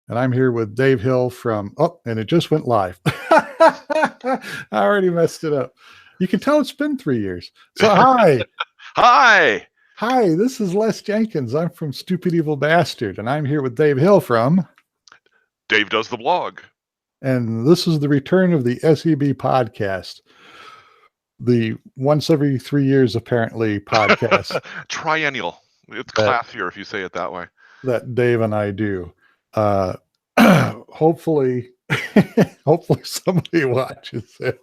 And I'm here with Dave Hill from, and it just went live. I already messed it up. You can tell it's been 3 years. So hi. Hi, This is Les Jenkins. I'm from Stupid Evil Bastard, and I'm here with Dave Hill from, Dave Does the Blog. and this is the return of the SEB Podcast, the once every 3 years apparently podcast. Triennial. It's classier if you say it that way. That Dave and I do. Hopefully somebody watches it.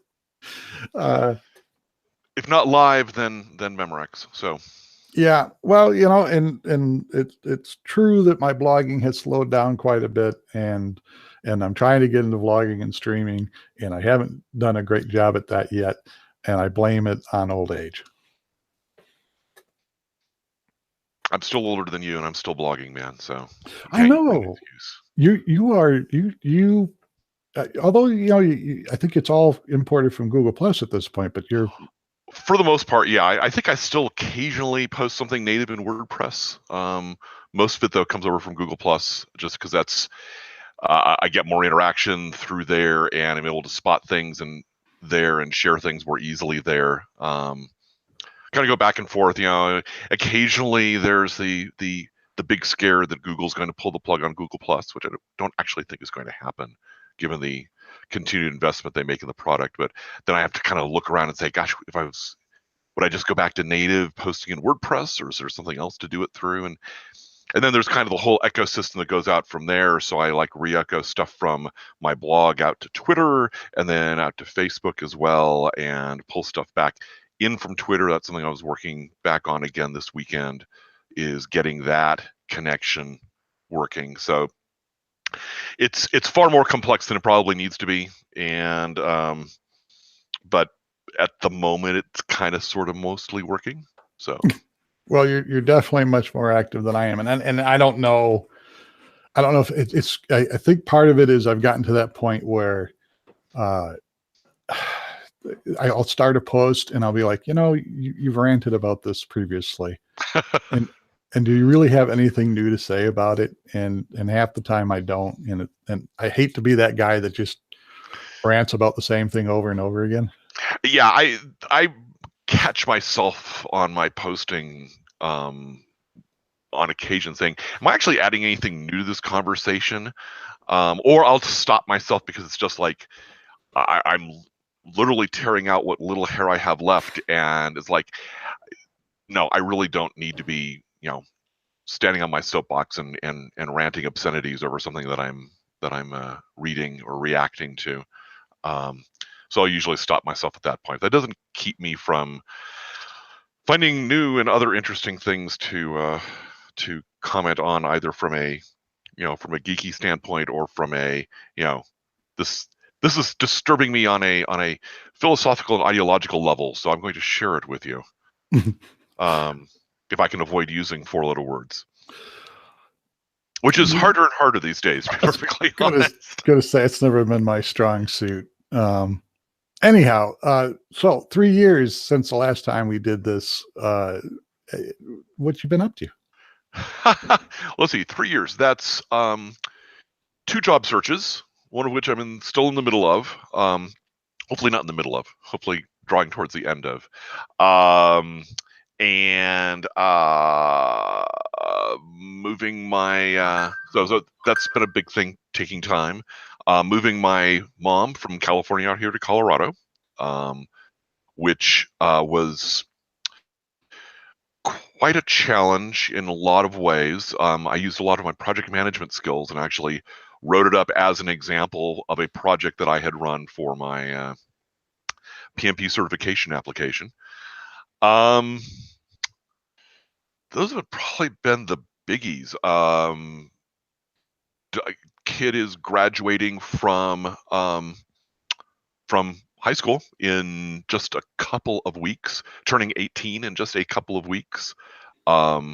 If not live, then Memorex. So yeah, well, and it's true that my blogging has slowed down quite a bit, and I'm trying to get into vlogging and streaming, and I haven't done a great job at that yet, and I blame it on old age. I'm still older than you, and I'm still blogging, man. So I know you are. Although I think it's all imported from Google Plus at this point, but you're. For the most part, yeah. I think I still occasionally post something native in WordPress. Most of it, though, comes over from Google Plus, just because that's I get more interaction through there, and I'm able to spot things and share things more easily there. Kind of go back and forth. Occasionally there's the big scare that Google's going to pull the plug on Google Plus, which I don't actually think is going to happen, given the continued investment they make in the product. But then I have to kind of look around and say, gosh, would I just go back to native posting in WordPress, or is there something else to do it through? And then there's kind of the whole ecosystem that goes out from there. So I re-echo stuff from my blog out to Twitter and then out to Facebook as well, and pull stuff back in from Twitter. That's something I was working back on again this weekend, is getting that connection working. So it's far more complex than it probably needs to be, and but at the moment it's kind of sort of mostly working. So well, you're definitely much more active than I am, and I don't know if it's I think part of it is I've gotten to that point where I'll start a post and I'll be like, you've ranted about this previously, and do you really have anything new to say about it? And half the time I don't, and I hate to be that guy that just rants about the same thing over and over again. Yeah, I catch myself on my posting on occasion saying, am I actually adding anything new to this conversation? Or I'll just stop myself, because it's just like I'm literally tearing out what little hair I have left, and it's like, no, I really don't need to be standing on my soapbox and ranting obscenities over something that I'm reading or reacting to. So I'll usually stop myself at that point. That doesn't keep me from finding new and other interesting things to comment on, either from a geeky standpoint, or from a this is disturbing me on a philosophical and ideological level, so I'm going to share it with you. If I can avoid using 4-letter words, which is harder and harder these days, to be perfectly honest. Gonna say it's never been my strong suit. Anyhow, so 3 years since the last time we did this. What you been up to? Let's see, 3 years. That's 2 job searches, one of which I'm still in the middle of. Hopefully not in the middle of. Hopefully drawing towards the end of. And moving my so that's been a big thing, taking time. Moving my mom from California out here to Colorado, which was quite a challenge in a lot of ways. I used a lot of my project management skills and actually wrote it up as an example of a project that I had run for my PMP certification application. Those have probably been the biggies. Kid is graduating from high school in just a couple of weeks, turning 18 in just a couple of weeks. So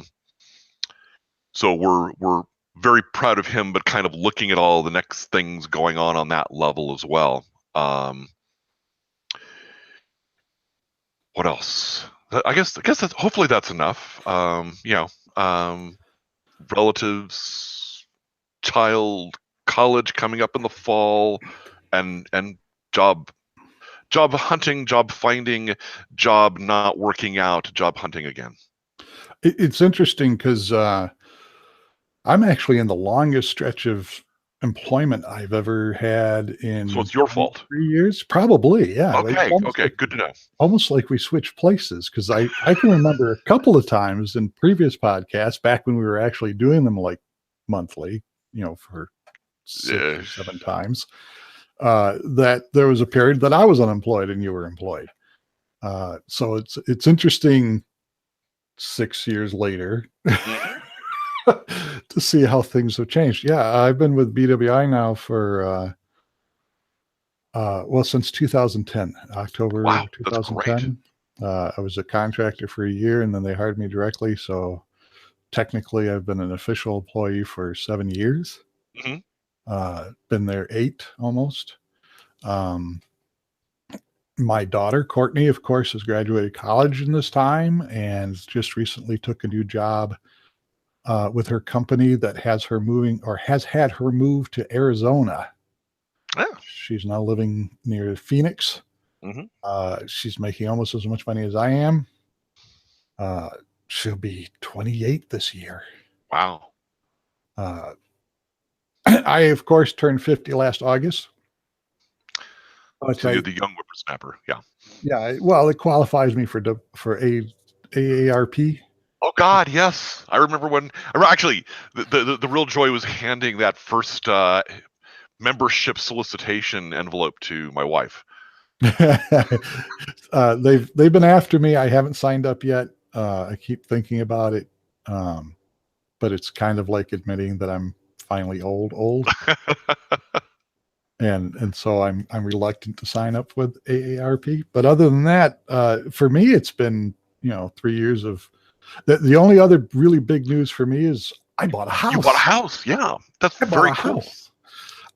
we're very proud of him, but kind of looking at all the next things going on that level as well. What else? I guess that's, hopefully that's enough. Relatives, child, college coming up in the fall, and job hunting, job finding, job not working out, job hunting again. It's interesting because I'm actually in the longest stretch of employment I've ever had in So it's your fault. 3 years. Probably, yeah. Okay, good to know. Almost like we switched places, because I can remember a couple of times in previous podcasts back when we were actually doing them like monthly, for 6 or 7 times, that there was a period that I was unemployed and you were employed. So it's interesting 6 years later to see how things have changed. Yeah, I've been with BWI now for since 2010, October. Wow, 2010. I was a contractor for a year, and then they hired me directly. So technically, I've been an official employee for 7 years. Been there 8 almost. My daughter, Courtney, of course, has graduated college in this time and just recently took a new job with her company that has had her move to Arizona. Yeah. She's now living near Phoenix. She's making almost as much money as I am. She'll be 28 this year. Wow. I, of course, turned 50 last August. So you're the young whippersnapper. Yeah. Yeah. Well, it qualifies me for AARP. Oh God, yes. I remember actually the real joy was handing that first membership solicitation envelope to my wife. They've been after me. I haven't signed up yet. I keep thinking about it. But it's kind of like admitting that I'm finally old. And so I'm reluctant to sign up with AARP. But other than that, for me, it's been 3 years of the only other really big news for me is I bought a house. You bought a house, yeah. That's very cool.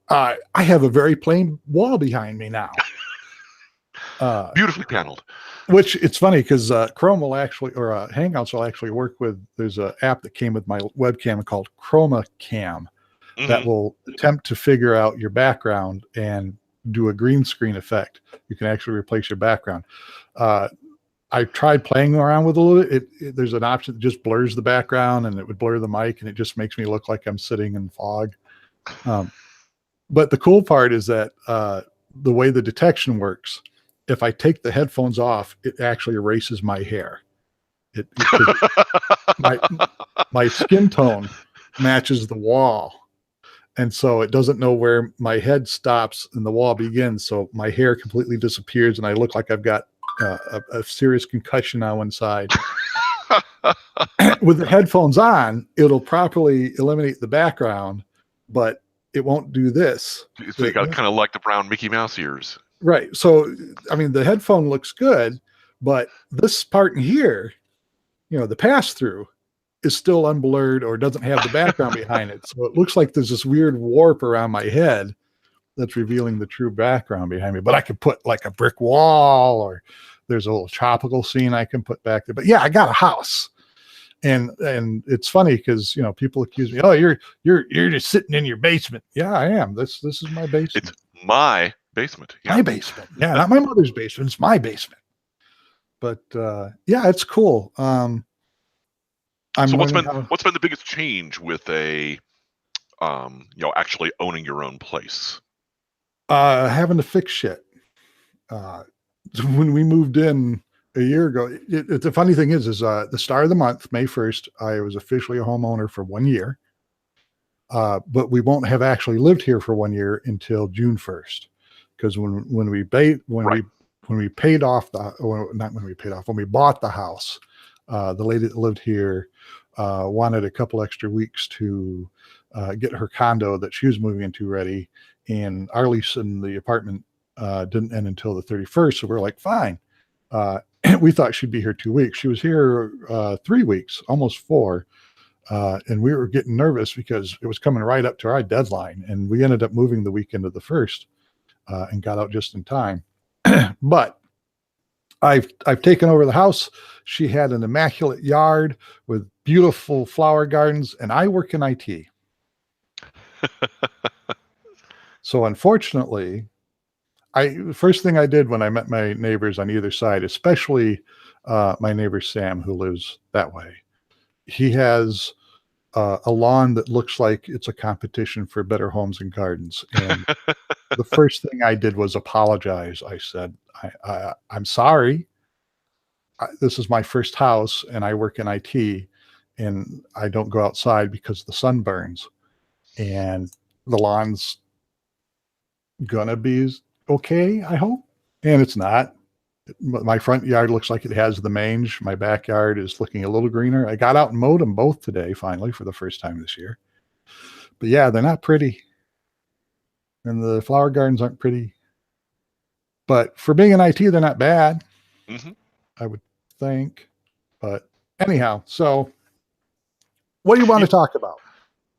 I have a very plain wall behind me now. Beautifully paneled. Which it's funny because Chrome will actually, or Hangouts will actually work with. There's an app that came with my webcam called Chroma Cam. That will attempt to figure out your background and do a green screen effect. You can actually replace your background. I tried playing around with a little bit. There's an option that just blurs the background, and it would blur the mic, and it just makes me look like I'm sitting in fog. But the cool part is that the way the detection works, if I take the headphones off, it actually erases my hair. My skin tone matches the wall. And so it doesn't know where my head stops and the wall begins. So my hair completely disappears and I look like I've got a serious concussion on one side. With the headphones on, it'll properly eliminate the background, but it won't do this. So you got kind of like the brown Mickey Mouse ears. Right. So, I mean, the headphone looks good, but this part in here, the pass-through is still unblurred or doesn't have the background behind it. So it looks like there's this weird warp around my head that's revealing the true background behind me. But I could put like a brick wall, or there's a little tropical scene I can put back there. But yeah, I got a house. And it's funny because people accuse me, oh, you're just sitting in your basement. Yeah, I am. This is my basement. It's my basement. Yeah. My basement. Yeah, not my mother's basement. It's my basement. But yeah, it's cool. So what's been the biggest change with actually owning your own place? Having to fix shit. When we moved in a year ago, the funny thing is the start of the month, May 1st, I was officially a homeowner for 1 year. But we won't have actually lived here for 1 year until June 1st. Because when we bought the house, the lady that lived here wanted a couple extra weeks to get her condo that she was moving into ready, and our lease in the apartment didn't end until the 31st. So we're like, fine. We thought she'd be here 2 weeks. She was here 3 weeks, almost 4. And we were getting nervous because it was coming right up to our deadline. And we ended up moving the weekend of the 1st and got out just in time. But I've taken over the house. She had an immaculate yard with beautiful flower gardens, and I work in IT. So unfortunately, first thing I did when I met my neighbors on either side, especially my neighbor Sam, who lives that way, he has a lawn that looks like it's a competition for Better Homes and Gardens. And the first thing I did was apologize. I said, I'm sorry. This is my first house and I work in IT and I don't go outside because the sun burns. And the lawn's gonna be okay, I hope. And it's not. My front yard looks like it has the mange. My backyard is looking a little greener. I got out and mowed them both today, finally, for the first time this year. But yeah, they're not pretty. And the flower gardens aren't pretty. But for being in IT, they're not bad, I would think. But anyhow, so what do you want to talk about?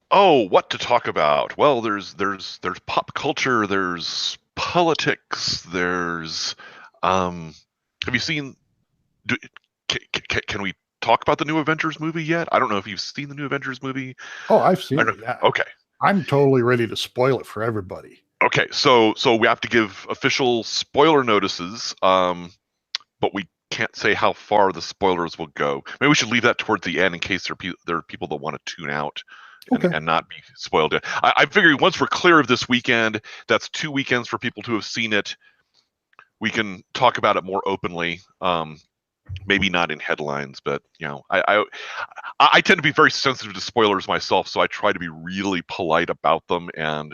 Oh, what to talk about? Well, there's pop culture, there's politics, there's have you seen can we talk about the new Avengers movie yet? I don't know if you've seen the new Avengers movie. Oh, I've seen it. Yeah. Okay. I'm totally ready to spoil it for everybody. Okay, so we have to give official spoiler notices, but we can't say how far the spoilers will go. Maybe we should leave that towards the end in case there are people that want to tune out and not be spoiled. I figured once we're clear of this weekend, that's 2 weekends for people to have seen it. We can talk about it more openly. Maybe not in headlines, but I tend to be very sensitive to spoilers myself, so I try to be really polite about them and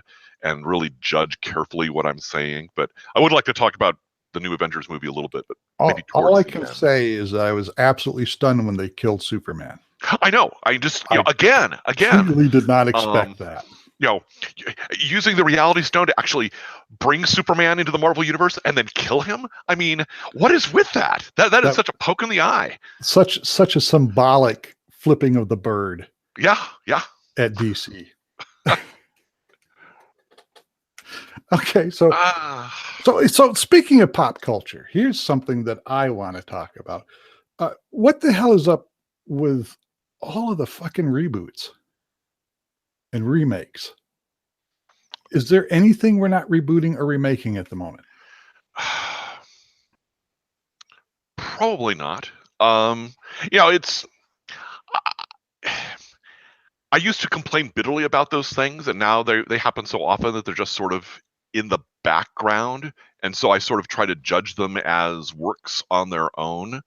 really judge carefully what I'm saying. But I would like to talk about the new Avengers movie a little bit. But all I can say is I was absolutely stunned when they killed Superman. I know. I just again, really did not expect that. Using the Reality Stone to actually bring Superman into the Marvel Universe and then kill him. I mean, what is with that? That is such a poke in the eye. Such a symbolic flipping of the bird. Yeah. At DC. Okay, so speaking of pop culture, here's something that I want to talk about. What the hell is up with all of the fucking reboots and remakes? Is there anything we're not rebooting or remaking at the moment? Probably not. It's. I used to complain bitterly about those things, and now they happen so often that they're just sort of in the background, and so I sort of try to judge them as works on their own.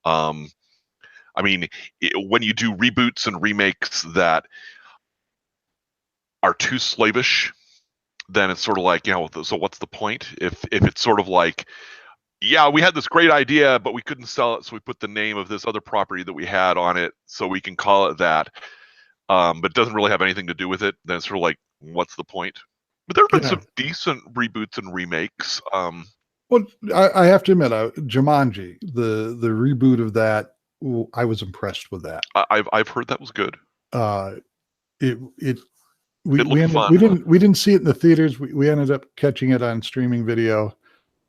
I mean, when you do reboots and remakes that are too slavish, then it's sort of like, so what's the point? If it's sort of like, yeah, we had this great idea, but we couldn't sell it, so we put the name of this other property that we had on it, so we can call it that, but it doesn't really have anything to do with it, then it's sort of like, what's the point? But there have been some decent reboots and remakes. Well, I have to admit, Jumanji, the reboot of that, I was impressed with that. I've heard that was good. We didn't see it in the theaters. We ended up catching it on streaming video.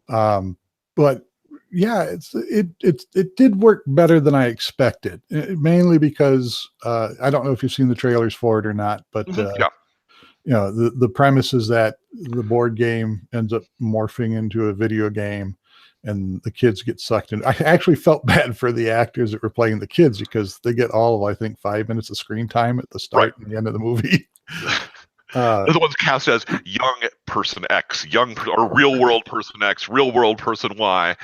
But yeah, it did work better than I expected, mainly because I don't know if you've seen the trailers for it or not, but the premise is that the board game ends up morphing into a video game and the kids get sucked in. I actually felt bad for the actors that were playing the kids because they get all of, I think, 5 minutes of screen time at the start and the end of the movie. They're the ones cast as young person X, or real world person X, real world person Y.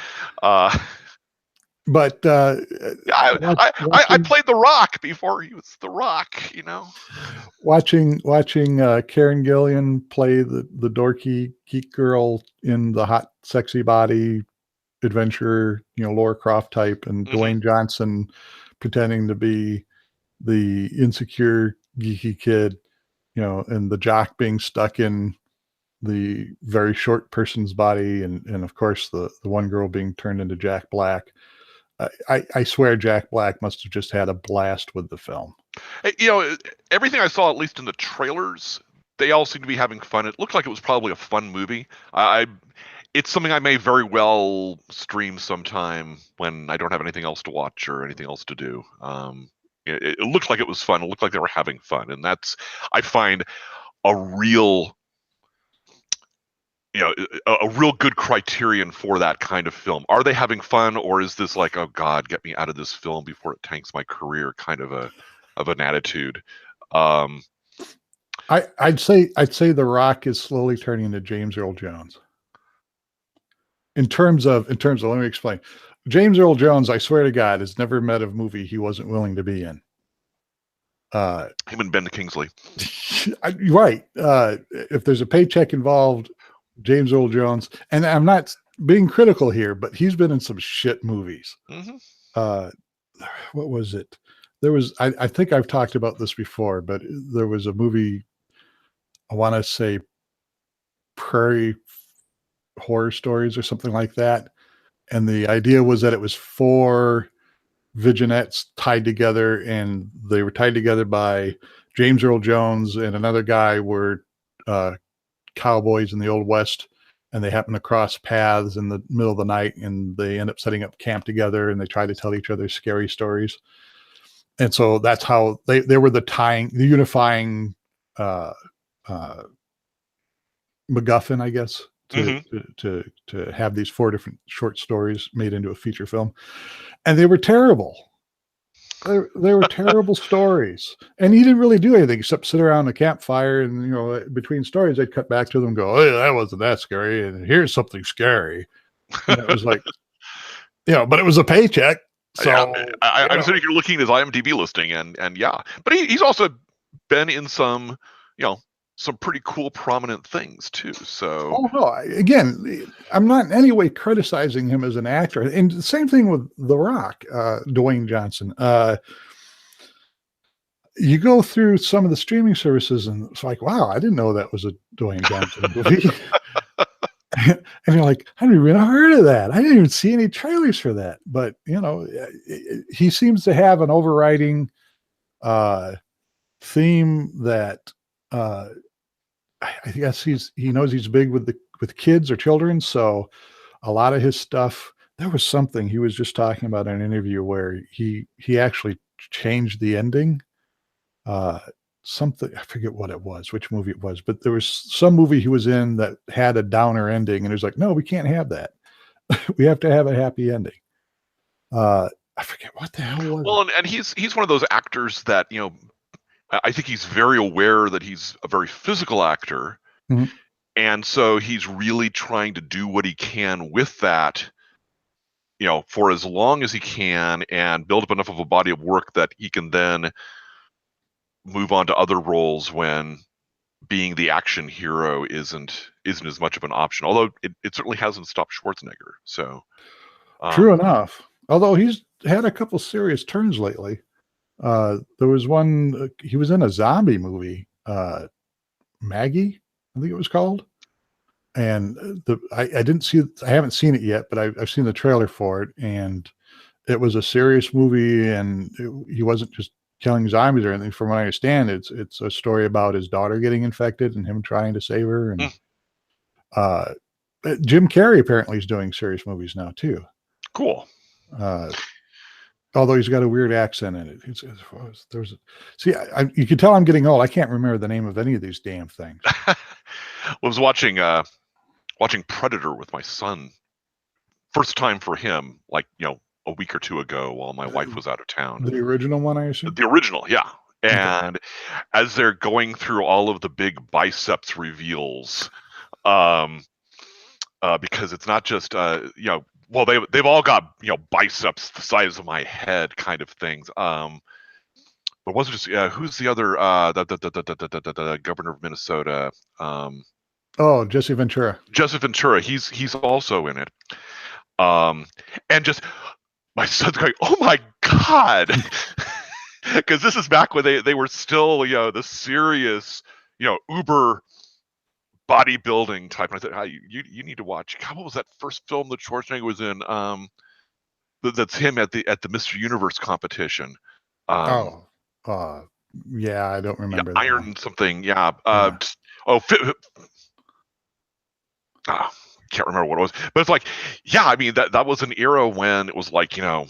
But I played The Rock before he was The Rock, Watching Karen Gillan play the dorky geek girl in the hot, sexy body adventurer, Laura Croft type, and Dwayne Johnson pretending to be the insecure geeky kid, and the jock being stuck in the very short person's body, and of course the one girl being turned into Jack Black. I swear Jack Black must have just had a blast with the film. Everything I saw, at least in the trailers, they all seem to be having fun. It looked like it was probably a fun movie. It's something I may very well stream sometime when I don't have anything else to watch or anything else to do. It looked like it was fun. It looked like they were having fun. And that's, I find, a real a real good criterion for that kind of film. Are they having fun, or is this like, oh God, get me out of this film before it tanks my career, kind of an attitude? I'd say The Rock is slowly turning into James Earl Jones. In terms of, let me explain. James Earl Jones, I swear to God, has never met a movie he wasn't willing to be in. Him and Ben Kingsley. Right. If there's a paycheck involved, James Earl Jones, and I'm not being critical here, but he's been in some shit movies. Mm-hmm. What was it? There was, I think I've talked about this before, but there was a movie, I want to say Prairie Horror Stories or something like that. And the idea was that it was 4 vignettes tied together, and they were tied together by James Earl Jones and another guy were cowboys in the Old West, and they happen to cross paths in the middle of the night, and they end up setting up camp together, and they try to tell each other scary stories. And so that's how they were the unifying MacGuffin, I guess, to have these 4 different short stories made into a feature film. And they were terrible. They were terrible stories. And he didn't really do anything except sit around a campfire, and between stories they'd cut back to them and go, "Oh, that wasn't that scary, and here's something scary." And it was like, but it was a paycheck. So I'm sitting here looking at his IMDb listing, and yeah, but he's also been in some some pretty cool prominent things too. So again, I'm not in any way criticizing him as an actor. And the same thing with The Rock, Dwayne Johnson. You go through some of the streaming services, and it's like, wow, I didn't know that was a Dwayne Johnson movie. And you're like, I didn't even heard of that. I didn't even see any trailers for that. But he seems to have an overriding theme that I guess he knows he's big with kids or children. So a lot of his stuff, there was something he was just talking about in an interview where he actually changed the ending. Something, I forget what it was, which movie it was, but there was some movie he was in that had a downer ending, and it was like, no, we can't have that. We have to have a happy ending. I forget what the hell was. Well, and he's one of those actors that I think he's very aware that he's a very physical actor. Mm-hmm. And so he's really trying to do what he can with that, for as long as he can, and build up enough of a body of work that he can then move on to other roles when being the action hero isn't as much of an option. Although it certainly hasn't stopped Schwarzenegger. So true enough. Although he's had a couple serious turns lately. There was one, he was in a zombie movie, Maggie, I think it was called. And I haven't seen it yet, but I've seen the trailer for it, and it was a serious movie, and he wasn't just killing zombies or anything. From what I understand, it's a story about his daughter getting infected and him trying to save her. And Jim Carrey apparently is doing serious movies now too. Cool. Although he's got a weird accent in it. You can tell I'm getting old. I can't remember the name of any of these damn things. I was watching Predator with my son. First time for him, like, a week or two ago while my wife was out of town. The original one, I assume? The original, yeah. And as they're going through all of the big biceps reveals, because it's not just, well, they've all got, biceps the size of my head kind of things. But it wasn't just, who's the other, the governor of Minnesota? Jesse Ventura. Jesse Ventura. He's also in it. And just, my son's going, oh my God. Because this is back when they were still, the serious, uber bodybuilding type. And I thought, you need to watch. God, what was that first film that Schwarzenegger was in? That's him at the Mr. Universe competition. Yeah, I don't remember. Yeah, Iron something. Yeah. Can't remember what it was, but it's like, yeah, I mean that was an era when it was like, yeah.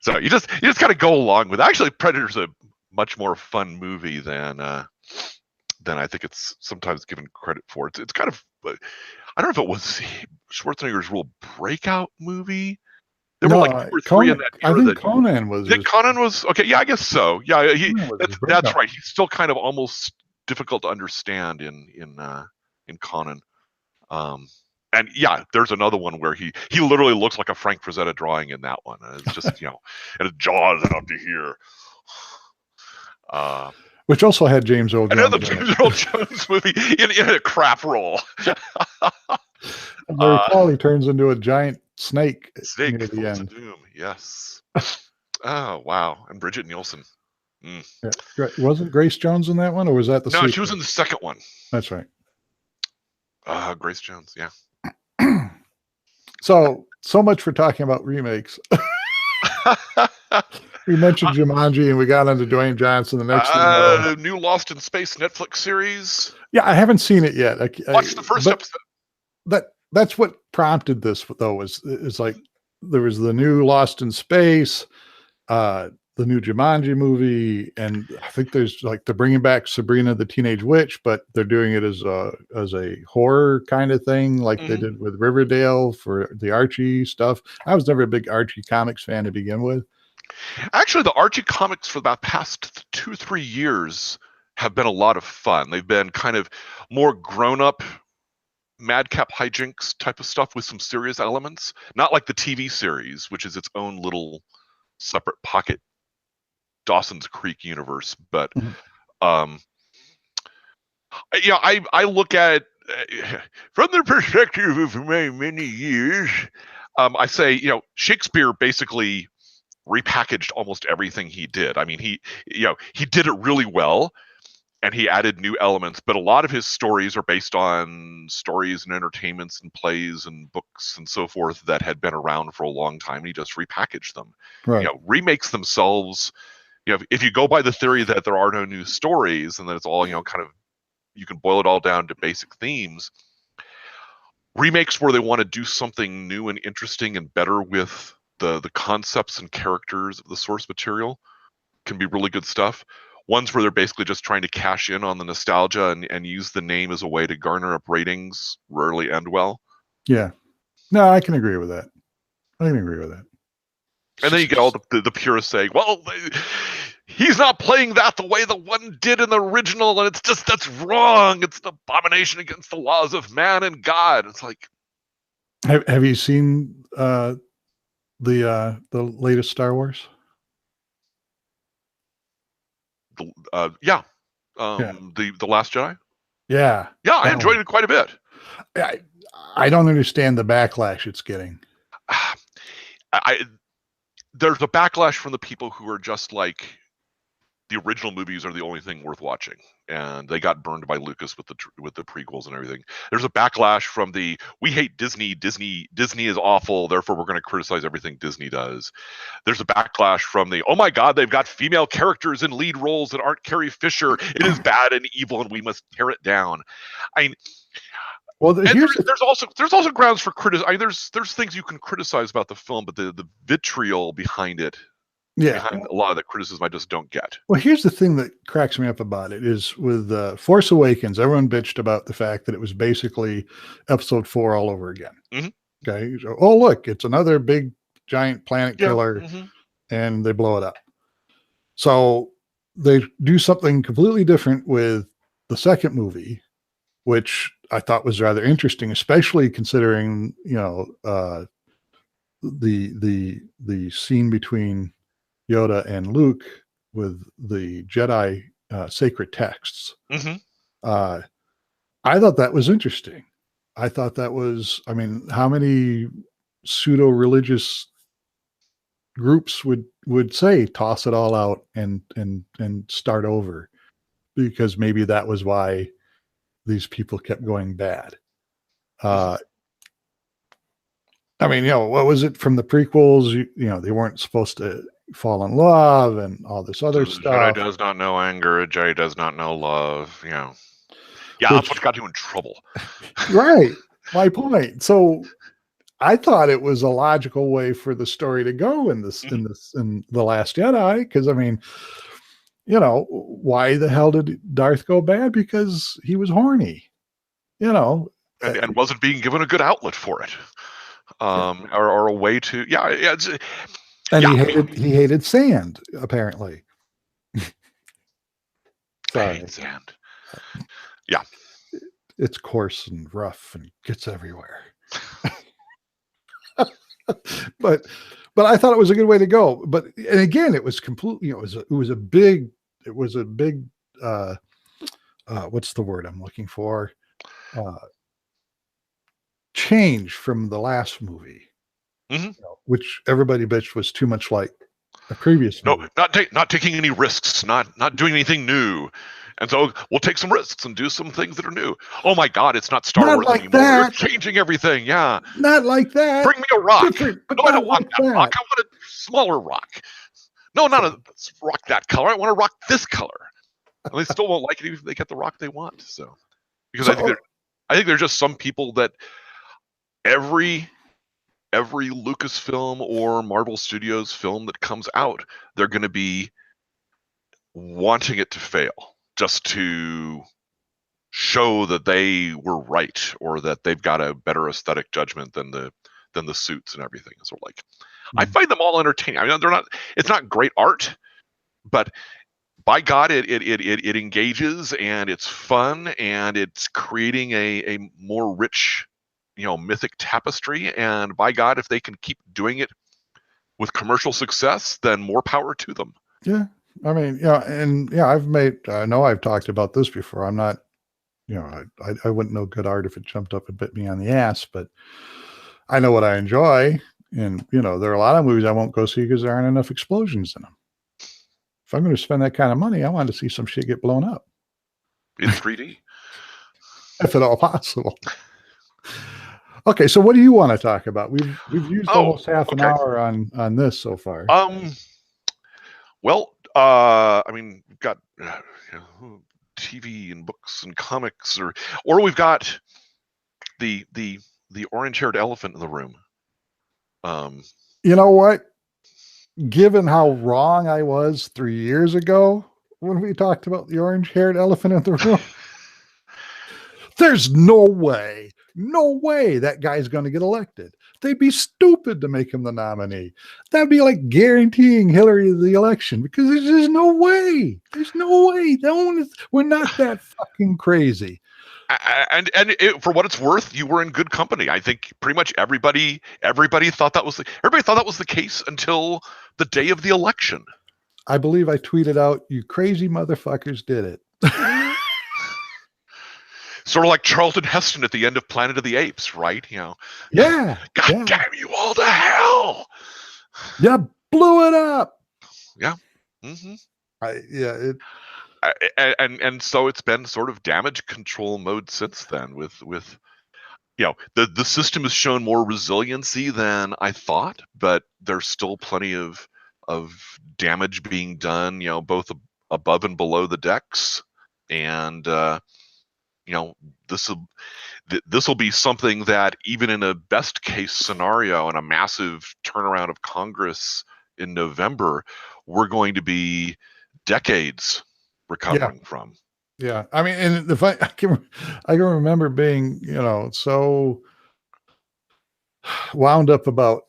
So you just got to go along with it. Actually, Predator's a much more fun movie than than I think it's sometimes given credit for. It's kind of, I don't know if it was Schwarzenegger's real breakout movie. There were like 2 or 3 in that era. I think Conan was. Yeah, Conan was okay. Yeah, I guess so. Yeah, that's right. He's still kind of almost difficult to understand in Conan. And yeah, there's another one where he literally looks like a Frank Frazetta drawing in that one. And it's just and his jaws out to here. Which also had James Earl Jones. Another James Earl Jones movie in a crap role. I recall he turns into a giant snake near the Falls end. to Doom. Yes. Oh wow! And Bridget Nielsen. Yeah. Wasn't Grace Jones in that one, or was that the? No, sequel? she was in the second one. That's right. Grace Jones. Yeah. So much for talking about remakes. We mentioned Jumanji, and we got into Dwayne Johnson. The next the new Lost in Space Netflix series. Yeah, I haven't seen it yet. Watch the first episode. That's what prompted this, though. Is like there was the new Lost in Space, the new Jumanji movie, and I think there's like they're bringing back Sabrina the Teenage Witch, but they're doing it as a horror kind of thing, like they did with Riverdale for the Archie stuff. I was never a big Archie comics fan to begin with. Actually, the Archie comics for the past 2-3 years have been a lot of fun. They've been kind of more grown-up madcap hijinks type of stuff with some serious elements, not like the TV series, which is its own little separate pocket Dawson's Creek universe. But I look at from the perspective of my many years, I say Shakespeare basically repackaged almost everything he did. I mean, he did it really well, and he added new elements, but a lot of his stories are based on stories and entertainments and plays and books and so forth that had been around for a long time. And he just repackaged them. Right. Remakes themselves, if you go by the theory that there are no new stories and that it's all, kind of, you can boil it all down to basic themes. Remakes where they want to do something new and interesting and better with the concepts and characters of the source material can be really good stuff. Ones where they're basically just trying to cash in on the nostalgia and use the name as a way to garner up ratings rarely end well. Yeah. No, I can agree with that. And then you get all the purists saying, well, he's not playing that the way the one did in the original, and that's wrong. It's an abomination against the laws of man and God. It's like, have you seen the latest Star Wars? The Last Jedi. Yeah, I enjoyed it quite a bit. I don't understand the backlash it's getting. There's a backlash from the people who are just like, the original movies are the only thing worth watching, and they got burned by Lucas with the prequels and everything. There's a backlash from we hate Disney is awful, therefore we're going to criticize everything Disney does. There's a backlash from oh my God, they've got female characters in lead roles that aren't Carrie Fisher. It is bad and evil, and we must tear it down. I mean, well, there's also grounds for criticism. I mean, there's things you can criticize about the film, but the vitriol behind it. Yeah, behind a lot of the criticism I just don't get. Well, here's the thing that cracks me up about it is with Force Awakens, everyone bitched about the fact that it was basically Episode 4 all over again. Mm-hmm. Okay, so, oh look, it's another big giant planet killer, and they blow it up. So they do something completely different with the second movie, which I thought was rather interesting, especially considering the scene between Yoda and Luke with the Jedi sacred texts. I thought that was interesting. I thought that was, how many pseudo-religious groups would say toss it all out and start over, because maybe that was why these people kept going bad. What was it from the prequels? They weren't supposed to fall in love and all this other stuff. Jedi does not know anger. Jedi does not know love. That's what got you in trouble. Right. My point. So I thought it was a logical way for the story to go in The Last Jedi, because why the hell did Darth go bad? Because he was horny, and wasn't being given a good outlet for it, or a way to, and he hated sand, apparently. Sorry. I hate sand. Yeah, it's coarse and rough and gets everywhere. but I thought it was a good way to go. And again, it was completely, it was a big what's the word I'm looking for? Change from the last movie, which everybody bitched was too much like a previous movie. No, not taking any risks, not doing anything new. And so we'll take some risks and do some things that are new. Oh my God, it's not Star Wars anymore. They're changing everything. Yeah. Not like that. Bring me a rock. No, I don't want that rock. I want a smaller rock. No, not a rock that color. I want a rock this color. And they still won't like it even if they get the rock they want. So, because I think there's just some people that every Lucasfilm or Marvel Studios film that comes out, they're going to be wanting it to fail, just to show that they were right, or that they've got a better aesthetic judgment than the suits and everything. So I find them all entertaining. I mean, it's not great art, but by God, it engages, and it's fun, and it's creating a more rich, mythic tapestry. And by God, if they can keep doing it with commercial success, then more power to them. Yeah. I mean, I know I've talked about this before. I'm not, I wouldn't know good art if it jumped up and bit me on the ass, but I know what I enjoy. And, there are a lot of movies I won't go see because there aren't enough explosions in them. If I'm going to spend that kind of money, I want to see some shit get blown up. In 3D. If at all possible. Okay, so what do you want to talk about? We've used almost half an hour on this so far. Well, I mean, we've got TV and books and comics, or we've got the orange-haired elephant in the room. You know what? Given how wrong I was 3 years ago when we talked about the orange-haired elephant in the room, there's no way that guy's going to get elected. They'd be stupid to make him the nominee. That'd be like guaranteeing Hillary the election, because there's just no way. There's no way. We're not that fucking crazy. And for what it's worth, you were in good company. I think pretty much everybody thought that was the case until the day of the election. I believe I tweeted out, "You crazy motherfuckers did it." Sort of like Charlton Heston at the end of Planet of the Apes, right? Yeah. God damn you all to hell! You blew it up. Yeah. Mm-hmm. And so it's been sort of damage control mode since then. With the system has shown more resiliency than I thought, but there's still plenty of damage being done. Both above and below the decks, and this will be something that even in a best case scenario and a massive turnaround of Congress in November, we're going to be decades recovering from. Yeah. I mean, and I can remember being, so wound up about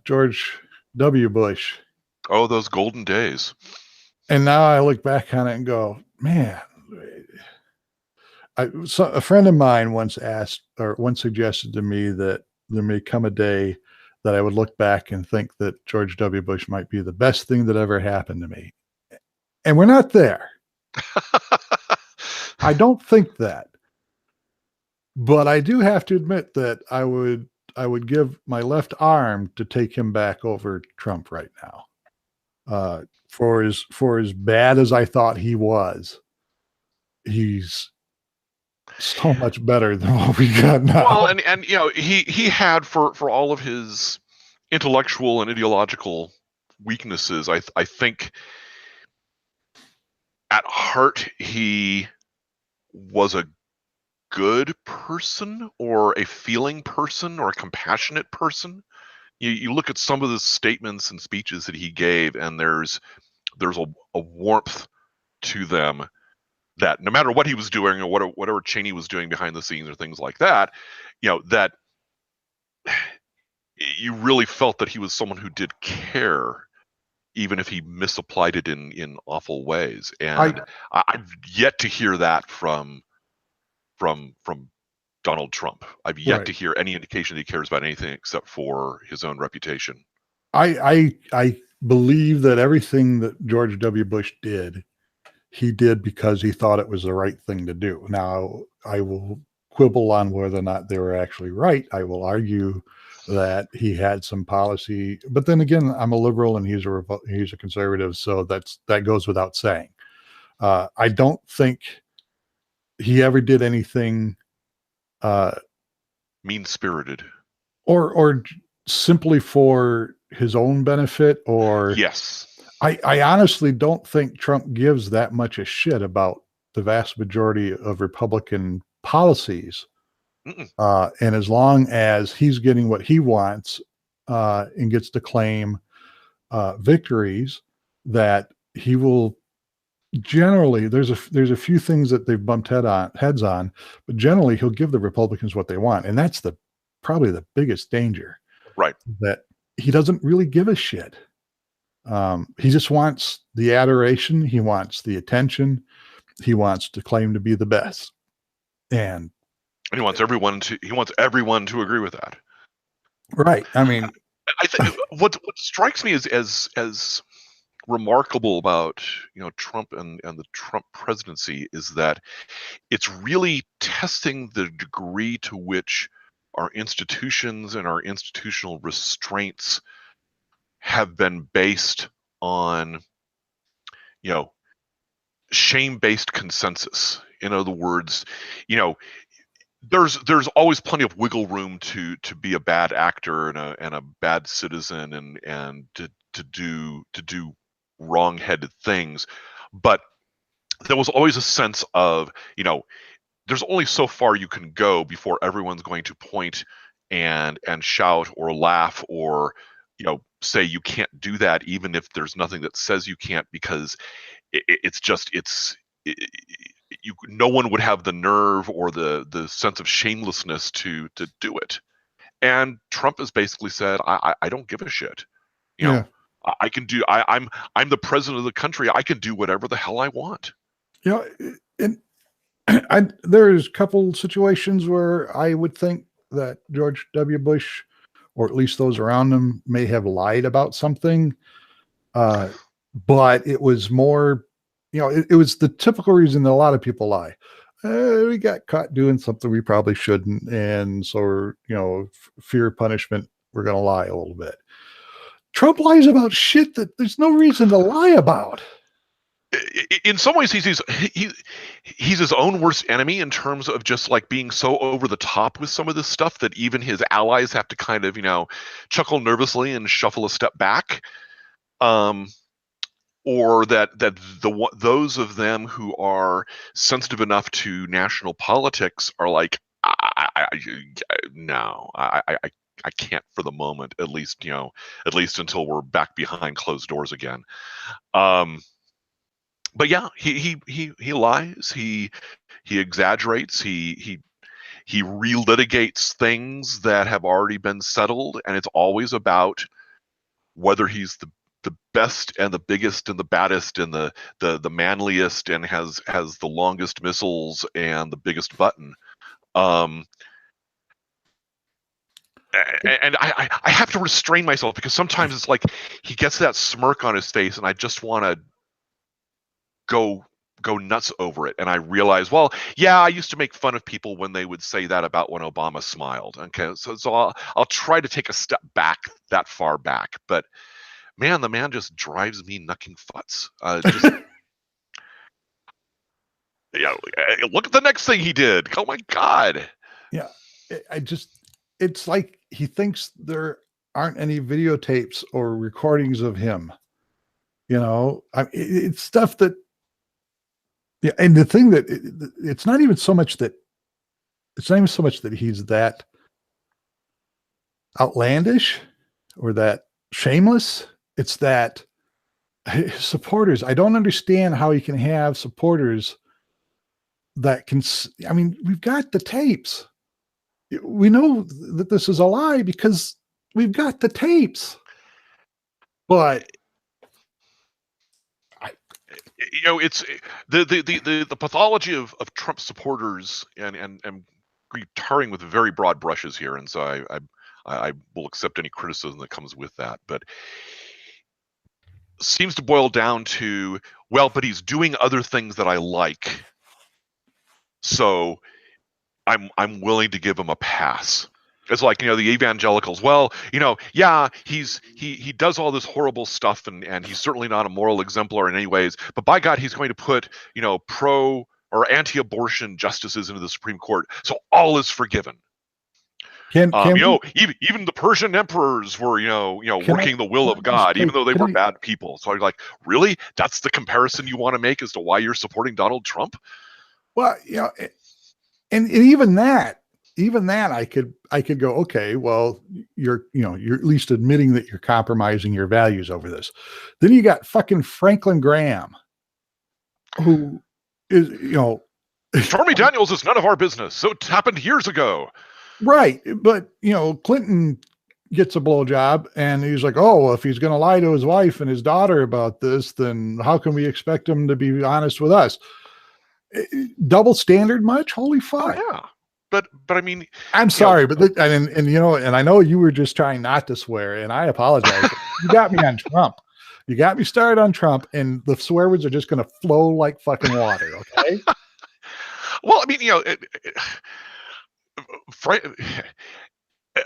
George W. Bush. Oh, those golden days. And now I look back on it and go, man, a friend of mine once suggested to me that there may come a day that I would look back and think that George W. Bush might be the best thing that ever happened to me. And we're not there. I don't think that. But I do have to admit that I would give my left arm to take him back over Trump right now. For as bad as I thought he was, he's so much better than what we got now. Well, and he had for all of his intellectual and ideological weaknesses, I think at heart he was a good person, or a feeling person, or a compassionate person. You look at some of the statements and speeches that he gave, and there's a warmth to them that no matter what he was doing or whatever Cheney was doing behind the scenes or things like that, that you really felt that he was someone who did care, even if he misapplied it in awful ways. And I've yet to hear that from Donald Trump. I've yet to hear any indication that he cares about anything except for his own reputation. I believe that everything that George W. Bush did, he did because he thought it was the right thing to do. Now, I will quibble on whether or not they were actually right. I will argue that he had some policy, but then again, I'm a liberal and he's a conservative, so that goes without saying. I don't think he ever did anything mean-spirited or simply for his own benefit. Or yes, I honestly don't think Trump gives that much a shit about the vast majority of Republican policies. And as long as he's getting what he wants and gets to claim victories, that he will generally, there's a few things that they've bumped heads on, but generally he'll give the Republicans what they want. And that's probably the biggest danger, right? That he doesn't really give a shit. He just wants the adoration. He wants the attention. He wants to claim to be the best. And he wants everyone to agree with that. Right. I mean, I think what strikes me as remarkable about Trump and the Trump presidency is that it's really testing the degree to which our institutions and our institutional restraints have been based on shame-based consensus. In other words, there's always plenty of wiggle room to be a bad actor and a bad citizen and to do wrong-headed things, but there was always a sense of there's only so far you can go before everyone's going to point and shout or laugh or say you can't do that, even if there's nothing that says you can't, because no one would have the nerve or the sense of shamelessness to do it. And Trump has basically said, I don't give a shit. I can do. I'm the president of the country. I can do whatever the hell I want. And there's a couple situations where I would think that George W. Bush, or at least those around him, may have lied about something. But it was more, it was the typical reason that a lot of people lie. We got caught doing something we probably shouldn't. And so, fear of punishment, we're going to lie a little bit. Trump lies about shit that there's no reason to lie about. In some ways, he's his own worst enemy in terms of just like being so over the top with some of this stuff that even his allies have to kind of, chuckle nervously and shuffle a step back. Or that those of them who are sensitive enough to national politics are like, no, I can't for the moment, at least until we're back behind closed doors again. But yeah, he lies, he exaggerates, he relitigates things that have already been settled, and it's always about whether he's the best and the biggest and the baddest and the manliest and has the longest missiles and the biggest button. And I have to restrain myself, because sometimes it's like he gets that smirk on his face and I just want to go nuts over it. And I realize, well, yeah, I used to make fun of people when they would say that about when Obama smiled. Okay, so I'll try to take a step back, that far back. But man, the man just drives me knucking futs. Look at the next thing he did. Oh my God. Yeah, it's like he thinks there aren't any videotapes or recordings of him. It's stuff that. Yeah, and the thing that it's not even so much that he's that outlandish or that shameless. It's that his supporters. I don't understand how he can have supporters that can. I mean, we've got the tapes. We know that this is a lie because we've got the tapes. But it's the pathology of Trump supporters, and tarring with very broad brushes here, and so I will accept any criticism that comes with that, but seems to boil down to, well, but he's doing other things that I like, so I'm willing to give him a pass. It's like, the evangelicals, well, yeah, he does all this horrible stuff, and he's certainly not a moral exemplar in any ways, but by God, he's going to put, pro or anti-abortion justices into the Supreme Court, so all is forgiven. Even the Persian emperors were, working the will of God, even though they were bad people. So I'm like, really? That's the comparison you want to make as to why you're supporting Donald Trump? Well, and even that I could go, okay, well, you're at least admitting that you're compromising your values over this. Then you got fucking Franklin Graham, who is, Stormy Daniels is none of our business. So it happened years ago. Right. But, Clinton gets a blowjob and he's like, oh, well, if he's going to lie to his wife and his daughter about this, then how can we expect him to be honest with us? Double standard much? Holy fuck. Oh, yeah. But I mean, I'm sorry, but and I know you were just trying not to swear, and I apologize. You got me on Trump. You got me started on Trump, and the swear words are just going to flow like fucking water. Okay. Well, I mean,